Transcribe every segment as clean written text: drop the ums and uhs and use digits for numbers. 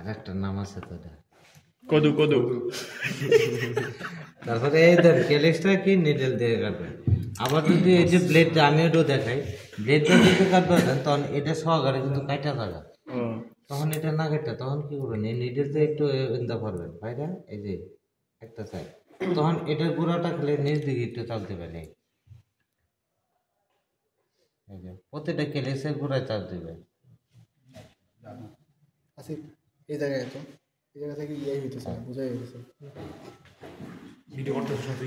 আর একটা নাম আছে তো কদু কদু। তারপরে এই ধর ক্যালিক্সটা কি নিডেল দিয়ে কাটবে। আবার যদি এই যে ব্লেডটা আমি ওটাও দেখাই, ব্লেডটা যদি কাটবে তখন এটা সহকারে কিন্তু কাটা থাকা, তখন এটা না কেটে তখন কি করবেন, এই নিডেল দিয়ে একটু ইন্দা করবেন ভাইরা, এই যে একটা সাইড, তখন এটার গোড়াটা খেলে নিচ দিকে একটু চাপ দেবেন। এই যে প্রতিটা ক্যালিক্সের গোড়ায় চাপ দেবেন। আসিফ এই জায়গায় তো এই জায়গা থেকে ইয়ে হইতেছে না, বোঝা যাইতেছে ভিডিও করতে সাথে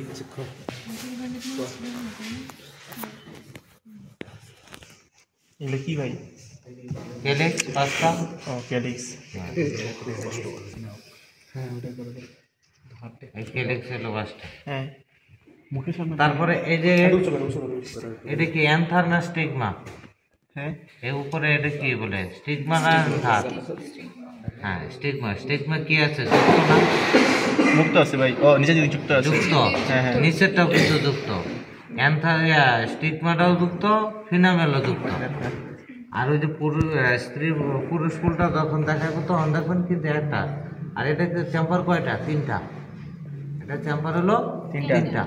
এগুলো কি ভাই? ক্যালিক্স পাঁচটা। ও ক্যালিক্স। হ্যাঁ ওটা করে এই ক্যালিক্স হলো পাঁচটা। হ্যাঁ মুখের সামনে। তারপরে এই যে এটা কি অ্যান্থার না স্টিগমা? হ্যাঁ এর উপরে এটা কি বলে, স্টিগমা না অ্যান্থার? হ্যাঁ স্টিগমা। স্টিগমা কি আছে, যুক্ত না? মুক্ত আছে ভাই। ও নিচে দিকে যুক্ত আছে। যুক্ত। হ্যাঁ হ্যাঁ নিচেরটাও কিন্তু যুক্ত। অ্যান্থার স্টিগমাটাও যুক্ত, ফিনামেলও যুক্ত। আর ওই যে পুরুষ ফুলটা যখন দেখাবো তখন দেখবেন কিন্তু একটা, আর এটা চেম্বার কয়টা? তিনটা। এটা চেম্বার হলো তিনটা।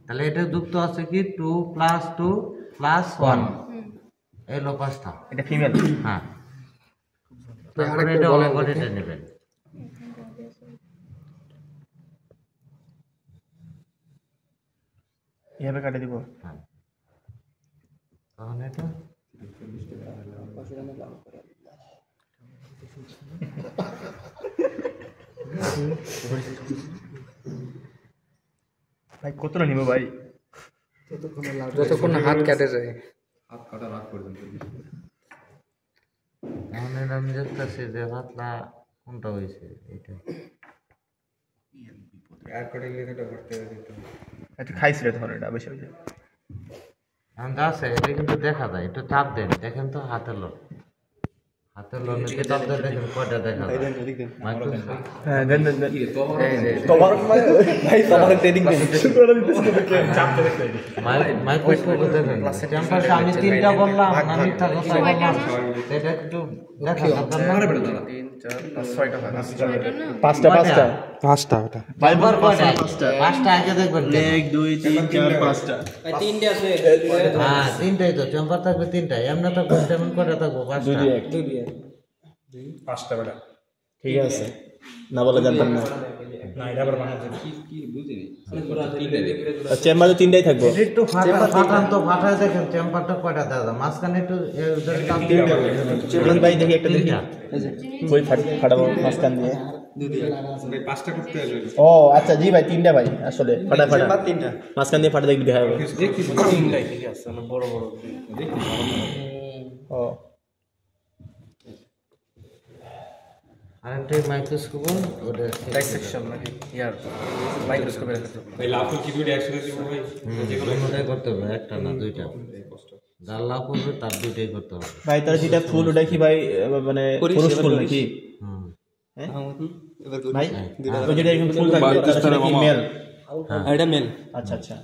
তাহলে এটা যুক্ত আছে কি 2 + 2 + 1, এই হলো পাঁচটা। এটা ফিমেল। হ্যাঁ তারপরে এটা অবগতিটা নেবেন। এভাবে কাটে দিব। হ্যাঁ তখন এটা ভাই কতটা নিব ভাই? যতক্ষণ হাত কাটে যায়, হাত কাটা রাগ পর্যন্ত। এখন এটা আমি দেখতেছি যে পাতলা কোনটা হয়েছে, এটা আর কটা লিখেটা করতে দিত। আচ্ছা খাইছিল তখন এটা বেশি হয়েছে। এখন যা আছে এটা কিন্তু দেখা যায়, একটু চাপ দেন, দেখেন তো হাতের লোক, হাতের লোক একটু চাপ দেন, দেখেন কয়টা দেখা যায়। মাইক্রোস্কোপ হ্যাঁ দেন দেন দেন। তোমার ভাই তোমার ট্রেনিং মাইক্রোস্কোপে দেখেন। ক্যাম্পাসে আমি তিনটা বললাম না মিথ্যা কথা বললাম, এটা একটু দেখা দরকার না? 5টা বারবার কয়টা? পাঁচটা আগে দেখবেন। 1 2 3 4 5টা। হ্যাঁ তিনটাই তো, চেম্বার থাকবে তিনটাই, এমনি থাকবে তেমন কয়টা থাকবো? পাঁচটা। 5টা বেটা ঠিক আছে না বলে জানতাম না। না এটা আবার বানাতে কি বুঝিনি। চেম্বারে তিনটাই থাকবো। একটু ফাটান তো, ফাটায় দেখেন চেম্বারটা কয়টা দাদা, মাঝখানে একটু ভাই দেখি একটা দেখি। ওই ফাটাবো মাঝখান দিয়ে। ভাই 5টা করতে হবে। ও আচ্ছা জি ভাই 3টা ভাই আসলে ফাটা মাঝখান দিয়ে ফাটা দেখি দেখা যাবে। তিনটাই ঠিক আছে, বড় বড় দেখি। ও আরেকটা মাইক্রোস্কোপ, ওটা ডাইসেকশন নাকি ইয়ার মাইক্রোস্কোপে রাখতে হবে। ভাই লাফুর কি দুইটা একসাথে দিব ভাই? দুটোটাই করতে হবে, একটা না দুইটা। যার লাভ করবে তার দুইটাই করতে হবে। ভাই তার যেটা ফুল ওটা কি ভাই মানে পুরুষ ফুল নাকি? হ্যাঁ ভাই ওই যেটা এখানে ফুল থাকবে সেটা কি মেল? এটা মেল। আচ্ছা আচ্ছা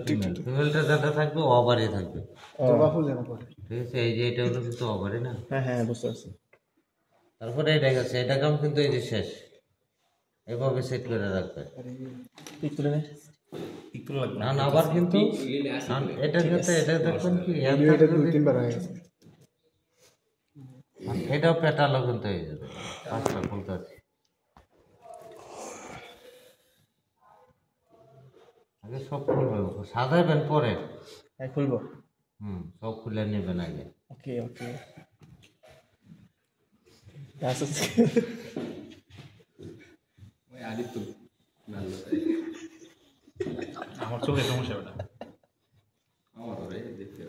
ফিমেলটা যেটা থাকবে ওভারে থাকবে, জবা ফুল যেন পড়ে। ঠিক আছে? এই যে এটা হলো কিন্তু ওভারে না। হ্যাঁ হ্যাঁ বুঝতে পারছি। তারপরে এটা গেছে, এটা কাম কিন্তু এই যে শেষ, এভাবে সেট করে রাখবে। ঠিক তুলে নে। একটু লাগবে না আবার কিন্তু এটা যাতে এটা দেখুন কি এটা 2-3 বার হয়ে গেছে। এটাও পেটালো কিন্তু হয়ে যাবে। পাঁচটা খুলতে আছে, আগে সব খুলবে, সাজাবেন পরে। হ্যাঁ খুলবো। সব খুলে নেবেন আগে। ওকে ওকে ভাই আদিত্য ভালো আমার চোখে সমস্যা ওটা। আমার ভাই দেখতে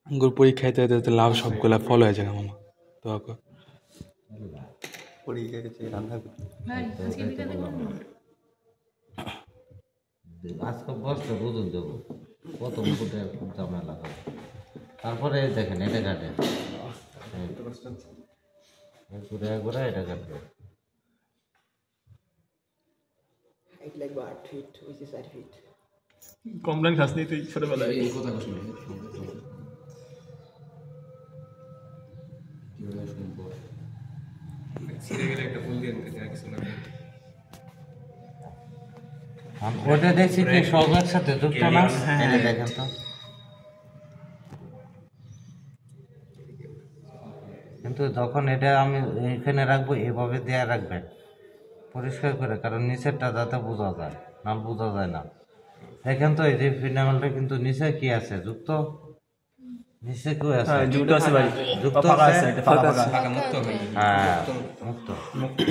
আঙ্গুর পরীক্ষায় তো লাভ সবগুলা ফল হয়ে যায় মামা। তো পরীক্ষা গেছে রান্না আজকে বসতে বুঝুন দেবো কত ফুটে ঝামেলা হবে। তারপরে দেখেন এটা কাটে, ঘুরে ঘুরে এটা কাটবে। কমপ্লেন খাস নি তুই ছোটবেলায়? এই কথা শুনে কি ওটা দেখছি কি সব একসাথে যুক্ত না, এটা দেখেন তো। কিন্তু যখন এটা আমি এখানে রাখবো এভাবে দেয়া রাখবেন পরিষ্কার করে, কারণ নিচেরটা যাতে বোঝা যায়, না বোঝা যায় না। দেখেন তো এই যে ফিনামেলটা কিন্তু নিচে কি আছে যুক্ত, নিচে কি আছে যুক্ত আছে ভাই, যুক্ত ফাঁকা আছে, আছে, ফাঁকা আছে। হ্যাঁ মুক্ত।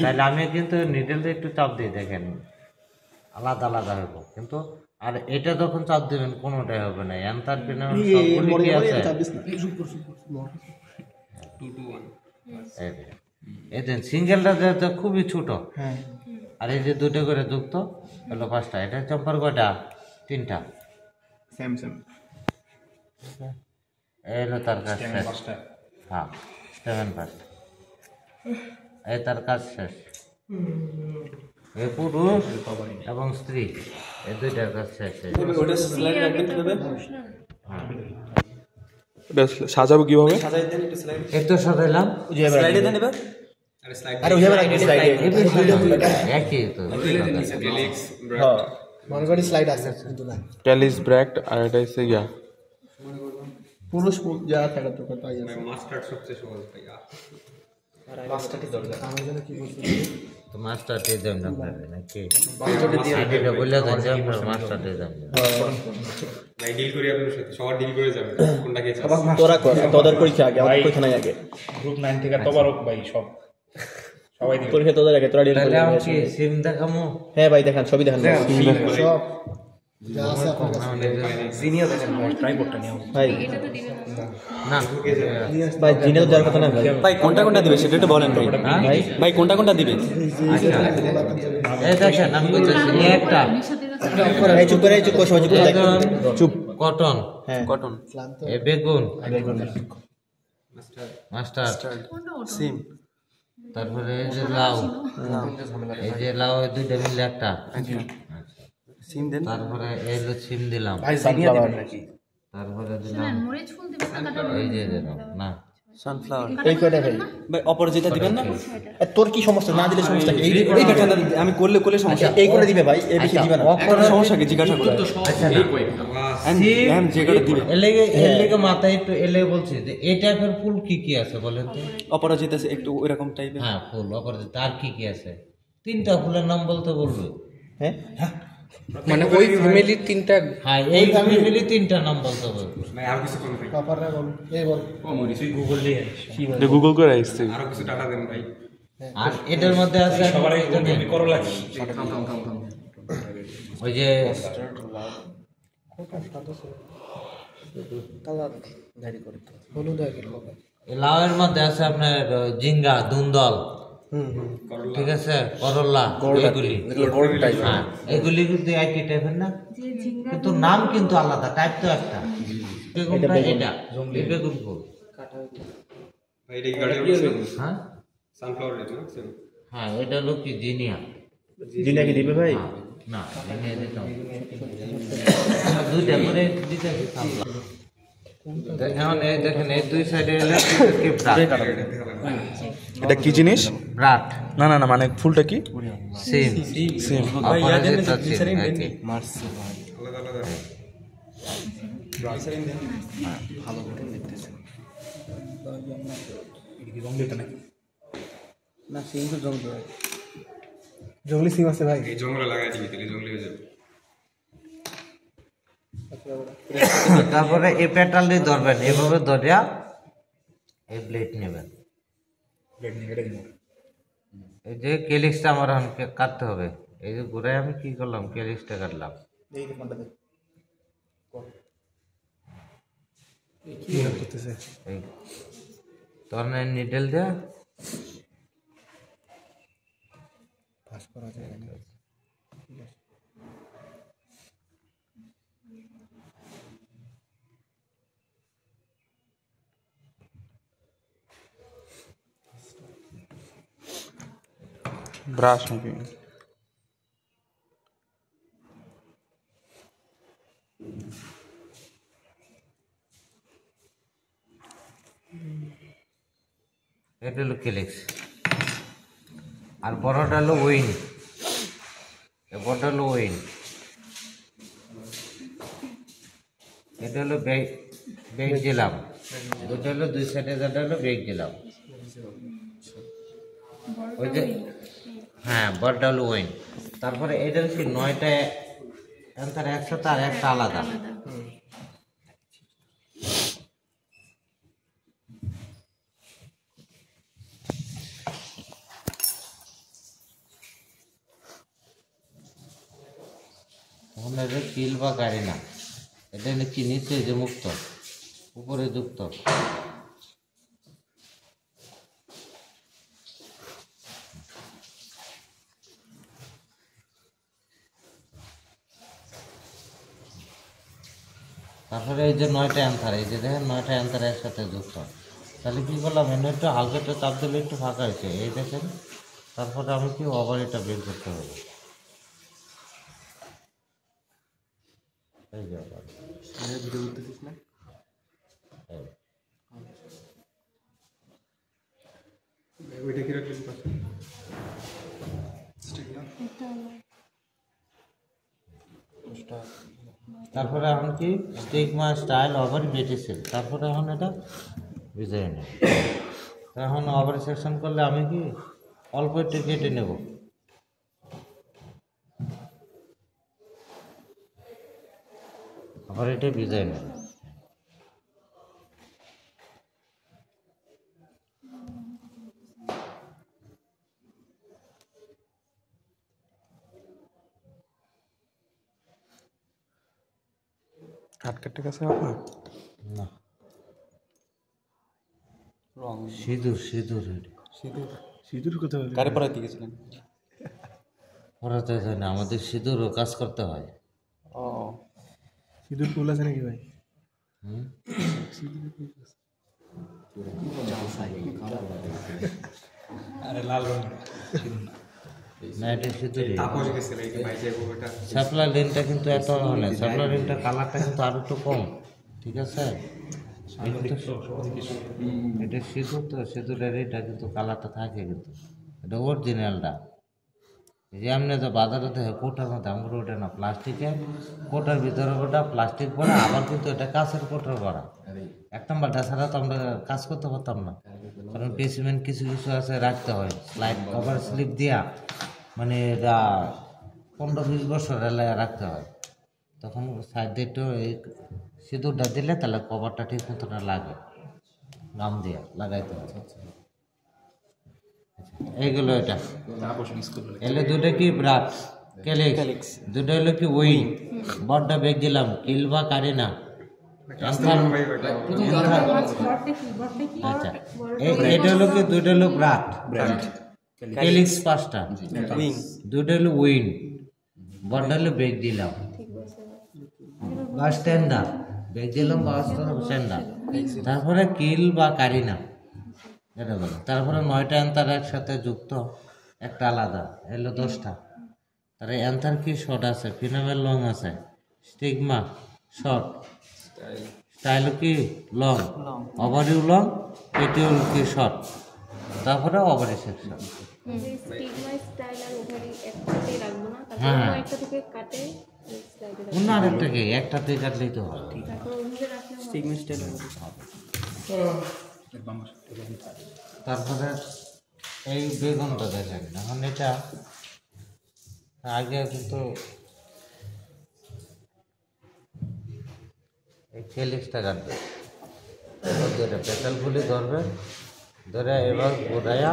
তাহলে আমি কিন্তু নিডেলটা একটু চাপ দিই, দেখেন আলাদা আলাদা হবে কিন্তু। আর এটা যখন চাপ দিবেন কোনোটাই হবে না, অ্যান্থার ফিনামেল সবগুলি কি আছে, এই যে সিঙ্গেলটা যে খুবই ছোট, আর এই যে দুটো করে যুক্ত হলো 5টা। এটা চম্পার কয়টা, 3টা। Same same. এই হলো তার কাজ শেষ। হ্যাঁ 7 ফার্স্ট, এই তার কাজ শেষ। এই পুরুষ এবং স্ত্রী এই দুইটার কাজ শেষ। এটা সাজাবো কিভাবে? একটু সাজাইলাম, আরে ওই যাবে না স্লাইডে। একই তো হ্যাঁ মনে করি স্লাইড আছে কিন্তু না, ক্যালিস ব্র্যাক্ট, আর এটা হচ্ছে ইয়া পুরুষ যা থাকার দরকার তাই আছে। আমার জন্য কি বলছি, তো মাস্টার দিয়ে দেন আপনারা নাকি এটা বলে দেন যে আপনার মাস্টার দিয়ে দেন। তোরা কর, তোদের পরীক্ষা আগে, আমার পরীক্ষা নাই আগে। গ্রুপ 9 থেকে তবারক ভাই সবাই দিবে। পরীক্ষা তোদের আগে, তোরা ডিল তাহলে করে। আমি কি সিম দেখামো? হ্যাঁ ভাই দেখান, ছবি দেখান সব যা আছে আপনার কাছে। সিনিয়র দেখেন ট্রাইপডটা নিয়ে ভাই। না ভাই জিনে তো যাওয়ার কথা না ভাই। ভাই কোনটা কোনটা দিবে সেটা একটু বলেন ভাই। ভাই ভাই কোনটা কোনটা দিবে? আচ্ছা এই দেখেন আমি বলতেছি এই একটা এই চুপ করে, চুপ করে, সবাই চুপ করে দেখেন। চুপ। কটন, হ্যাঁ কটন, এই বেগুন, মাস্টার, সিম, তারপরে এই যে লাউ, এই যে লাউ এই দুইটা মিলে একটা। সিম দেন। তারপরে এই হলো সিম দিলাম, তারপরে দিলাম এই যে দিলাম না সানফ্লাওয়ার। এই কয়টা ভাই? ভাই অপরাজিতা দিবেন না? এ, তোর কি সমস্যা? না দিলে সমস্যা কি? এই ব্যাটাটা আমি করলে সমস্যা। এই করে দিবে ভাই, এই বেশি দিবে না। সমস্যা কি জিজ্ঞাসা করে? আচ্ছা না এম যে কটা দিবে। এর লেগে মাথায় একটু এলে বলছি যে এই টাইপের ফুল কি কি আছে বলেন তো? অপরাজিতা একটু ওইরকম টাইপের। হ্যাঁ ফুল অপরাজিত, তার কি কি আছে? 3টা ফুলের নাম বলতে বলবে। হ্যাঁ মানে ওই ফ্যামিলির 3টা। হ্যাঁ এই ফ্যামিলি 3টা নাম বলতে বলবে। পাপাররা বল, এই বল এটা গুগল করে আসছে। আর এটার মধ্যে আছে ওই যে হলুদ আর কি পাপা। এই লাউয়ের মধ্যে আছে আপনার জিঙ্গা, দুন্দল, ঠিক আছে, করলা, এগুলি। হ্যাঁ এগুলি কিন্তু একই টাইপের না, কিন্তু নাম কিন্তু আলাদা, টাইপ তো একটা। বেগুনটা এটা এই বেগুন ফুল। হ্যাঁ হ্যাঁ এটা হলো কি জিনিয়া। জিনে কি দিবে ভাই? না জিনিয়া দিতাম দুইটা করে দিতে থামলাম। এখন এই দেখেন এই দুই সাইডে এটা কি জিনিস? ব্রাট না না না, মানে ফুলটা কি? Same same. না সিং তো জঙ্গলি, জঙ্গলি সিং আছে ভাই। তারপরে এই পেটাল দিয়ে ধরবেন, এভাবে ধরিয়া এই ব্লেড নেবেন। এই যে কেলিক্সটা আমার এখন কাটতে হবে। এই যে ঘুরে আমি কি করলাম, কেলিক্সটা কাটলাম। এই তরনের নিডেল দেয়া ব্রাশ নাকি? এটা হলো কেলিক্স। আর বড়টা হলো উইং, বড়টা হলো উইং। এটা হলো ব্যাগ দিলাম, দুটো হলো দুই সাইডে, যেটা হলো ব্যাগ দিলাম ওই যে, হ্যাঁ বড়টা হলো উইং। তারপরে এটা হচ্ছে 9টা অ্যান্সার একসাথে আর একটা আলাদা। তখন এটা কিল বা গাড়ি না, এটা হচ্ছে নিচে যে মুক্ত, উপরে যুক্ত। তারপরে এই যে 9টা অ্যান্সার, এই যে দেখেন 9টা অ্যান্সার একসাথে যুক্ত। তাহলে কি করলাম, এনে একটু হালকা একটু চাপ দিলে একটু ফাঁকা হয়েছে, এই দেখেন। তারপরে আমি কি আবার এটা বের করতে হবে, এই যে আবার তারপরে এখন কি স্টিগমা স্টাইল ওভার বেটেছিল। তারপরে এখন এটা বুঝাই নেই, এখন ওভার সেকশন করলে আমি কি অল্প একটু কেটে নেব। আবার এটা বুঝাই নেব। কাটকাটটা কাছে আপনার না সিঁদুর, সিঁদুর সিঁদুর কোথাও কারে পড়াইতে গেছিলেন? পড়াতে হয় না, আমাদের সিঁদুরও কাজ করতে হয়। ও সিঁদুর ফুল আছে নাকি ভাই? হুম, না এটা সিঁদুর। শাপলা লেনটা কিন্তু এত মানে শাপলা লেনটা কালারটা কিন্তু আরো একটু কম, ঠিক আছে। এটা সিঁদুর, তো সিঁদুরের এটা কিন্তু কালারটা থাকে, কিন্তু এটা অরিজিনালটা। যে এমনি তো বাজারে তো কোটার মধ্যে আমার ওটা না, প্লাস্টিকের কোটার ভিতরে ওটা প্লাস্টিক ভরা, আবার কিন্তু এটা কাঁচের কোটার ভরা। এক নম্বরটা ছাড়া তো আমরা কাজ করতে পারতাম না, কারণ পেসিমেন্ট কিছু কিছু আছে রাখতে হয়, স্লাইড কভার স্লিপ দিয়া, মানে এটা 15-20 বছর রাখতে হয়। তখন সাইডে একটু এই সিঁদুরটা দিলে তাহলে কভারটা ঠিক মতো লাগে, গাম দিয়ে লাগাইতে হয়। এইগুলো এটা এলে দুটো কি ব্রাট ক্যালিক্স, দুটো হলো কি উইং। বড়টা বেগ দিলাম কিল বা কারিনা। আচ্ছা এটা হলো কি, দুটো হলো ব্রাট ক্যালিক্স, 5টা, দুটো হলো উইং। বড়টা হলো বেগ দিলাম বা স্ট্যান্ডার্ড, বেগ দিলাম বা স্ট্যান্ডার্ড। তারপরে কিল বা কারিনা এটা বলো। তারপরে 9টা অ্যান্সার একসাথে যুক্ত, একটা আলাদা, এলো 10টা। তার অ্যান্সার কি শর্ট আছে, ফিনামেল লং আছে, স্টিগমা শর্ট, স্টাইল কি লং, ওভারিউ লং, পেটিউল কি শর্ট, তারপরে ওভারি সেকশন। হ্যাঁ অন্য আরেকটাকে একটাতে কাটলেই তো হয়। তারপরে এই বেগুনটা দেখেন, এখন এটা আগে কিন্তু এই ক্যালিক্সটা কাটবে, ধরে পেটাল গুলি ধরবে, ধরে এবার ঘোরাইয়া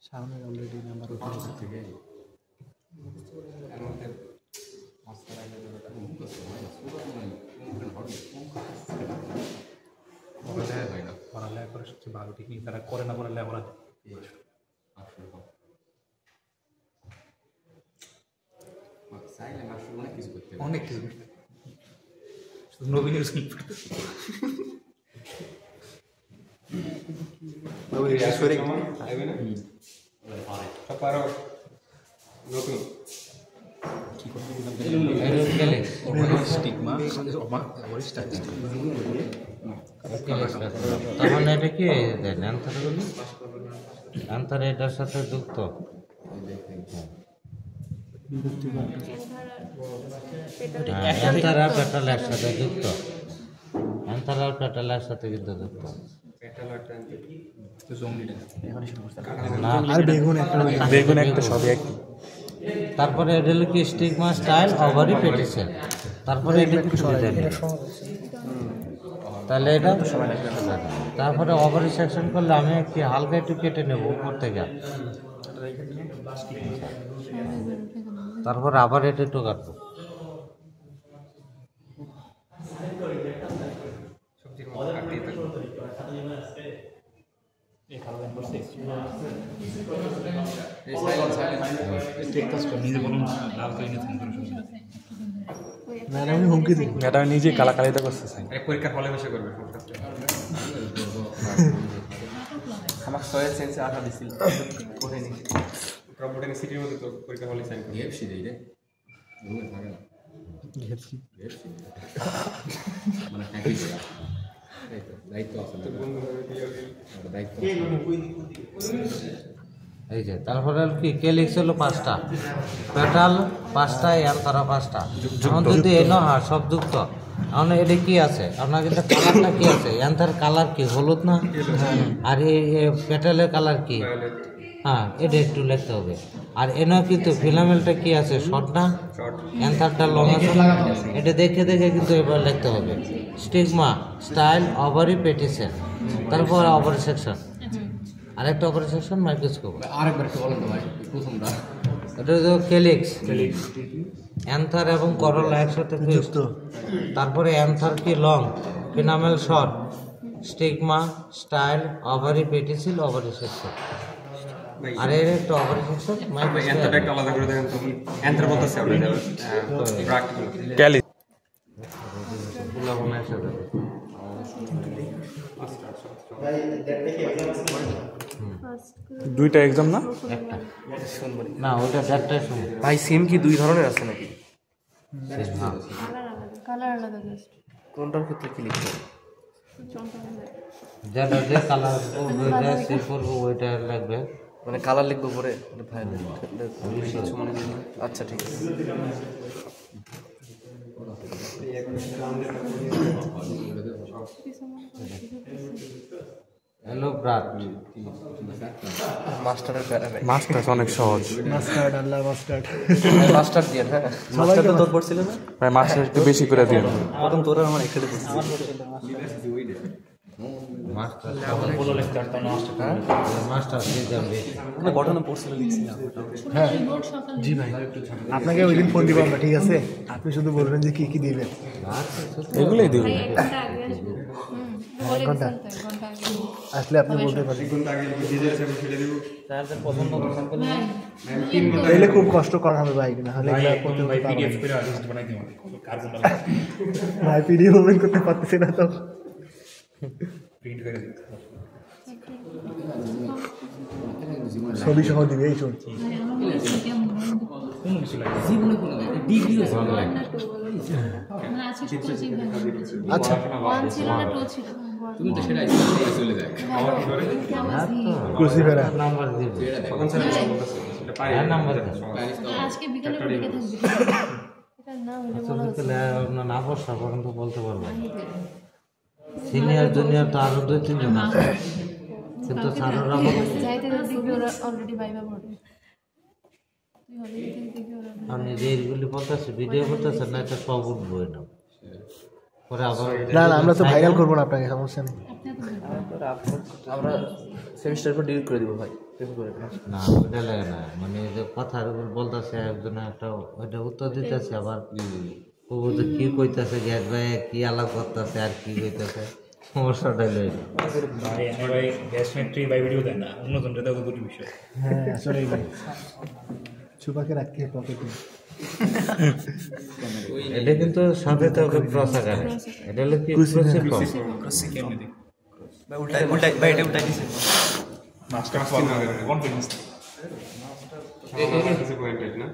সামনে অলরেডি নাম্বার থেকে পড়ালেখা করে সবচেয়ে ভালো টেকনিক, তারা করে না পড়ালেখা করা অনেক কিছু নবীনের তখন এটা কি অ্যান্থারগুলি অ্যান্থার এটার সাথে যুক্ত অ্যান্থার আর পেটাল একসাথে যুক্ত অ্যান্থার আর পেটাল একসাথে কিন্তু যুক্ত না আর বেগুন একটা বেগুন একটা সবই একই। তারপরে এটা হলো কি স্টিগমা স্টাইল ওভারি পেটিসেল তারপরে এটা কি তাহলে এটা তারপরে ওভারি সেকশন করলে আমি কি হালকা একটু কেটে নেব উপর থেকে তারপরে আবার এটা একটু কাটবো ম্যাডাম হুমকি দিন এটা আমি নিজে কালাকালিটা করতেছি। পরীক্ষার হলে বসে করবে আমার সয়েল সেন্সে আঠা দিছিল করিনি প্রবলেম সিটির মধ্যে তো পরীক্ষার হলে সাইন করবে এফসি দেই রে রুমে থাকে না এফসি মানে থাকি এই তো দায়িত্ব আছে না দায়িত্ব এই যে তারপরে কি কেলিক্স হলো 5টা পেটাল 5টা অ্যান্থারা 5টা এখন যদি এলো হ্যাঁ সব যুক্ত এখন এটা কি আছে আপনার কিন্তু কালারটা কি আছে অ্যান্থার কালার কি হলুদ না আর এই পেটালের কালার কি হ্যাঁ এটা একটু লিখতে হবে আর এনাও কিন্তু ফিলামেন্টটা কি আছে শর্ট না অ্যান্থারটা লং আছে না এটা দেখে দেখে কিন্তু এবার লিখতে হবে স্টিগমা স্টাইল ওভারি পেটিসেল তারপর ওভারি সেকশন আরেকটা ওভারি সেকশন মাইক্রোস্কোপ আরেকবার একটু বলেন তো ভাই প্রথমটা এটা হলো কেলিক্স অ্যান্থার এবং করোলা একসাথে যুক্ত তারপরে অ্যান্থার কি long filament short stigma style ovary pedicel ovary section আর এর একটা ওভারি সেকশন অ্যান্থারটা একটা আলাদা করে দেখেন তো অ্যান্থার বলতেছে আপনি প্র্যাকটিক্যাল ক্যালি দুইটা এক্সাম না একটা না ওটা চারটায় সময় ভাই সিম কি দুই ধরনের আছে নাকি কালার আলাদা জাস্ট কোনটার ক্ষেত্রে কি লিখতে হবে যেটা যে কালার ওইটা সেভ করবো ওইটা লাগবে মানে কালার লিখবো পরে ভাই কিছু মনে করি না। আচ্ছা ঠিক আছে হ্যালো ব্রাত মাস্টারের প্যারা ভাই মাস্টার অনেক সহজ মাস্টার্ড আল্লাহ মাস্টার্ড মাস্টার দিয়ে হ্যাঁ মাস্টার তো তোর পড়ছিল না ভাই মাস্টার একটু বেশি করে দিন প্রথম তোর আমার একসাথে পড়ছিল মাস্টার মাস্টার মানে ঘটনা পড়ছিল লিখছিলাম হ্যাঁ জি ভাই আপনাকে ওই দিন ফোন দিব আমরা ঠিক আছে আপনি শুধু বলবেন যে কি কি দিবেন এগুলোই দিন এক ঘন্টা আগে ঘন্টা আগে আসলে আপনি বলতে পারেন তাদের পছন্দ মতো স্যাম্পল তাইলে খুব কষ্ট করা হবে ভাই নাহলে ভাই পিডিএফ ওপেন করতে পারতেছি না তো ছবি সহ দিবে এই শোন আচ্ছা তুমি তো সেটাই চলে যায় কুসি ফেরা নাম্বার দিব নাম্বার আজকে বিকালে পরীক্ষা থাকবে এটা না হলে বলা হচ্ছে না বসা পর্যন্ত বলতে পারবো সিনিয়র জুনিয়র তো আরো 2-3 জন আছে কিন্তু স্যাররা যাইতে দেখবি ওরা অলরেডি ভাইবা পড়বে তুই হলে দেখবি ওরা আমি যে এইগুলি বলতেছি ভিডিও করতেছে না এটা সব উঠবো এটা পরে আবার না না আমরা তো ভাইরাল করবো না আপনাকে সমস্যা নেই আমরা সেমিস্টার পর ডিলিট করে দিব ভাই না ওইটা লাগে না মানে যে কথার উপর বলতেছে একজন একটা ওইটা উত্তর দিতেছে আবার ও যে কি কইতাছে গ্যাস ভাই কি আলাপ করতেছে আর কি কইতাছে সমস্যাটা হলো এটা ভাই গ্যাস ফ্যাক্টরি বাই ভিডিও দেয় না অন্য জনটা দেওয়া দুটি বিষয় হ্যাঁ আসলে ছুপাকে রাখতে পকেটে এটা কিন্তু সাথে তো প্রসাকারে এটা হলো কি উল্টাই উল্টাই ভাই এটা উল্টাই দিছে মাস্টার কনফিডেন্স না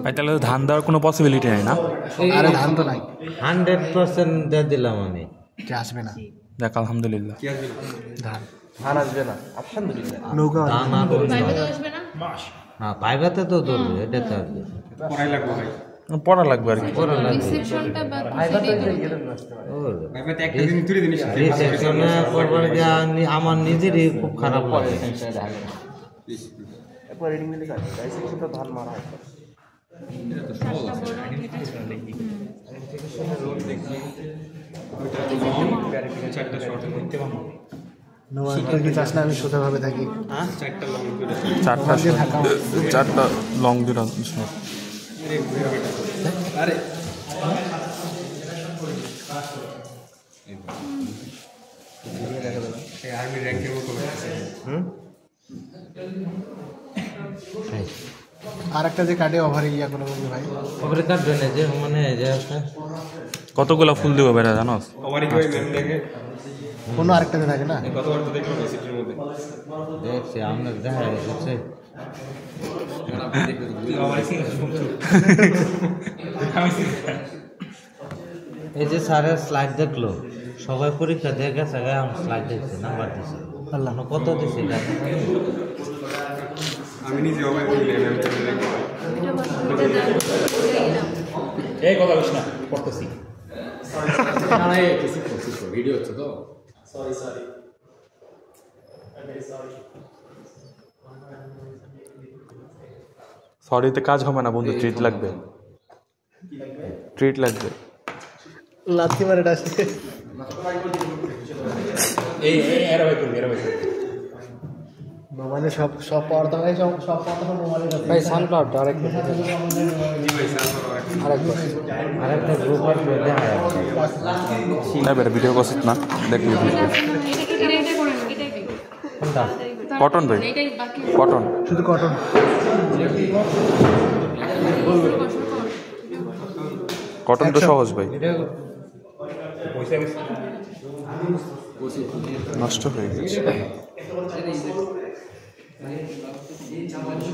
ভাই তাহলে তো ধান দেওয়ার কোনো পসিবিলিটি নেই না? আরে ধান তো নাই, 100% দিয়ে দিলাম আমি। যে আসবে না দেখ আলহামদুলিল্লাহ। ধান, ধান আসবে না, আলহামদুলিল্লাহ। নৌকা ধান আর ওই না। বাইবে তো আসবে না? হ্যাঁ পাইবাতে তো ধরবে, এটা তো আসবে। পড়াই লাগবে ভাই। পড়া লাগবে আর কি। রিসেপশনটা বা সেটাই তো ভাইবাতে একটা দিন তুলে দিনিস রিসেপশনে করবার গিয়ে আমার নিজেরই খুব খারাপ লাগে। একবার রিডিং মিলে কাজ, ডাইসেকশনটা ধান মারা হয়। চারটা শর্ট করতে পারবো। তুই কি চাস না আমি সোজাভাবে থাকি? চারটা লং করে চারটা লং দুটা। আরে আর্মি র্যাঙ্কের মতো আছে। আর একটা যে কাটে ওভারে ইয়া কোনো ভাই, খবরে কাটবে না যে মানে যে আছে কতগুলো ফুল দিব বেটা জানোস? ওভারই কই ম্যাম দেখে কোনো আরেকটাতে থাকে না। কতবার তো দেখলাম সিটির মধ্যে। দেখছি আমরা দেখা যাচ্ছে। এই যে স্যারের স্লাইড দেখলো, সবাই পরীক্ষা দিয়ে গেছে, স্লাইড দেখছে, নাম্বার দিছে। আল্লাহ কত দিছে এটা? আমি নিজে ওভার করলে ম্যাম চলে দেখো। এই কথা বলিস না, পড়তেছি। না এই কিছু ভিডিও হচ্ছে তো। সরিতে কাজ হবে না বন্ধু, ট্রিট লাগবে। ট্রিট লাগবে। লাথি মারে ডাসে এই এরা ভাই করবি, এরা ভাই করবি। মানে সব সব পড়তা ভাই, সব পড়তা মোবাইলে ভাই সানফ্লাওয়ার ডাইরেক্ট জি ভাই স্যার আরেকটা গ্রুপ আসবে, দেখা যাচ্ছে। না বেটা ভিডিও করছিস না, দেখবি কোনটা? কটন ভাই, কটন। শুধু কটন। কটন তো সহজ ভাই, পয়সা বেশি। নষ্ট হয়ে গেছে।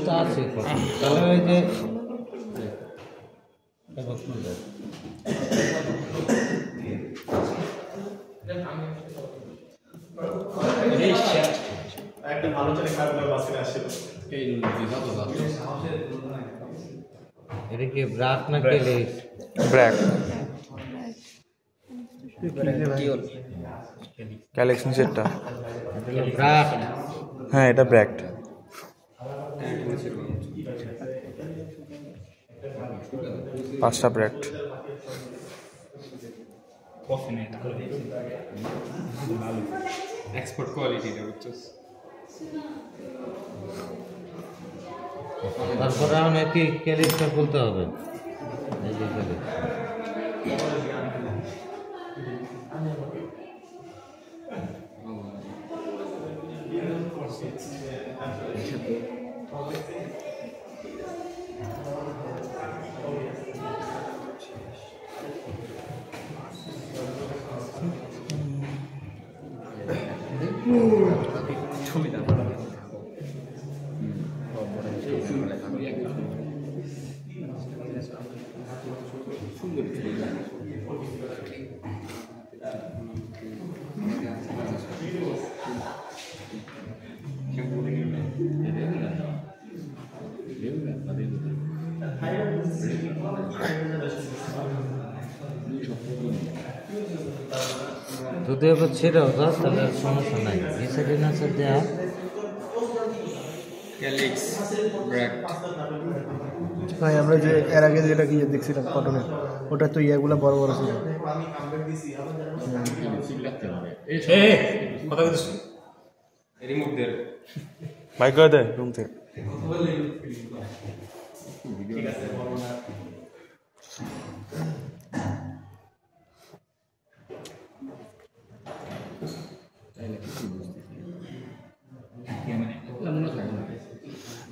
তা আছে তাহলে ওই যে এটা কি ব্রাশ না কেলে? ব্র্যাক গ্যালাক্সি সেটটা। ব্রাশ হ্যাঁ এটা ব্র্যাকড। পাঁচটা ব্র্যাকড। কফি নেই তাহলে ভালো এক্সপোর্ট কোয়ালিটি এটা হচ্ছে। তারপরে আমাকে কি ক্যালিসটা খুলতে হবে? এই যে ক্যালিস। যদি এবার ছেড়েও যাস তাহলে সমস্যা নাই, ডিসাইডিনাসের দেওয়া ক্যালিক্স ব্র্যাক। ভাই আমরা যে এর আগে যেটা কি দেখছিলাম কটনের, ওটা তো ইয়াগুলো বড় বড় ছিল। কথা বলছিস রিমুভ দের ভাই করে দে রুম থেকে।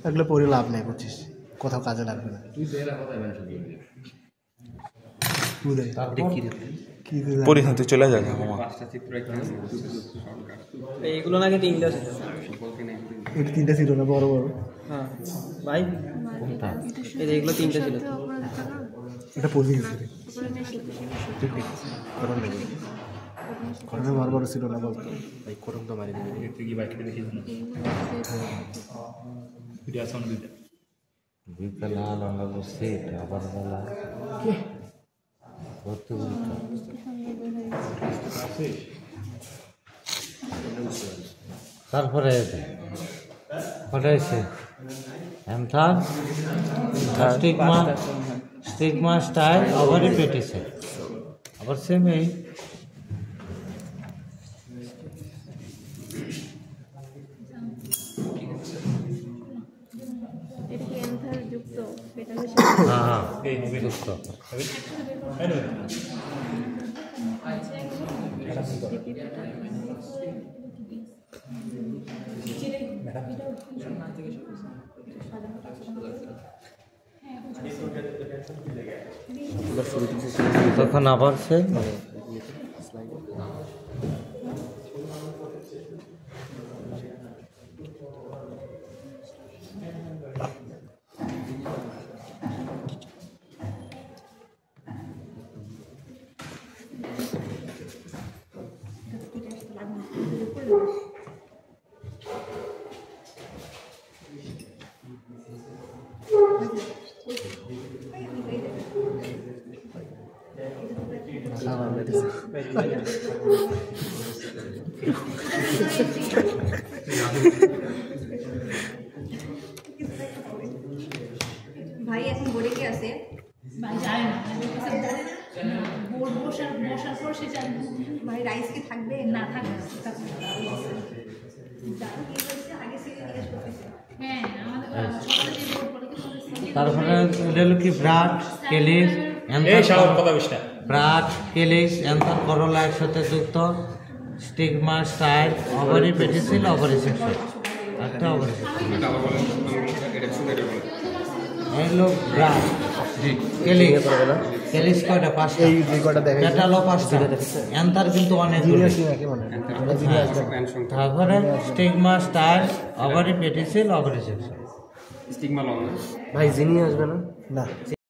এগুলো পরে লাভ নেই, বুঝছিস, কোথাও কাজে লাগবে না। পরিণতি চলে যাবে মামা। এইগুলো নাকি তিনটা ছিল। এটা তিনটা ছিল না বড় বড়? হ্যাঁ ভাই এই যে এগুলো তিনটা ছিল। এটা পড়ে গেছে রে। ঘটনা বড় বড় ছিল না বলতো ভাই, করম তো মারি দিবি। তুই কি বাইকটা দেখিস না? ভিডিও আছে অন্য দুইটা। বিকালে আলাদা বসে আবার বেলা ভর্তি পরীক্ষা। তারপরে হয়েছে এমথার স্টিগমা স্টাইল আবারই পেটেছে, আবার সেম এই এটা কি এন্থার যুক্ত এটা হচ্ছে যুক্ত। তখন আবার সে ভাই এখন বোর্ডে কি আছে? ভাই যায় না বোর্ড বসার পর সে জানে ভাই রাইস কি থাকবে? না থাকবে। আগে থেকে জিজ্ঞেস করতেছে। হ্যাঁ আমাদের সকালে যে বোর্ড পরীক্ষা করেছে তারপরে এটা হলো কি ব্রাড কেলিস ব্রাড কেলিস অ্যান্থার করোলা একসাথে যুক্ত, stigma style ovary pedicel ovary section একটা ওভারি সেকশন হলো ব্রাড কেলিস কেলিস কয়টা? পাঁচটা। এই দুই কটা দেখা পেটালো পাঁচটা, অ্যান্থার কিন্তু অনেক। তারপরে stigma style ovary pedicel ovary section. ভাই জিনি আসবে না? না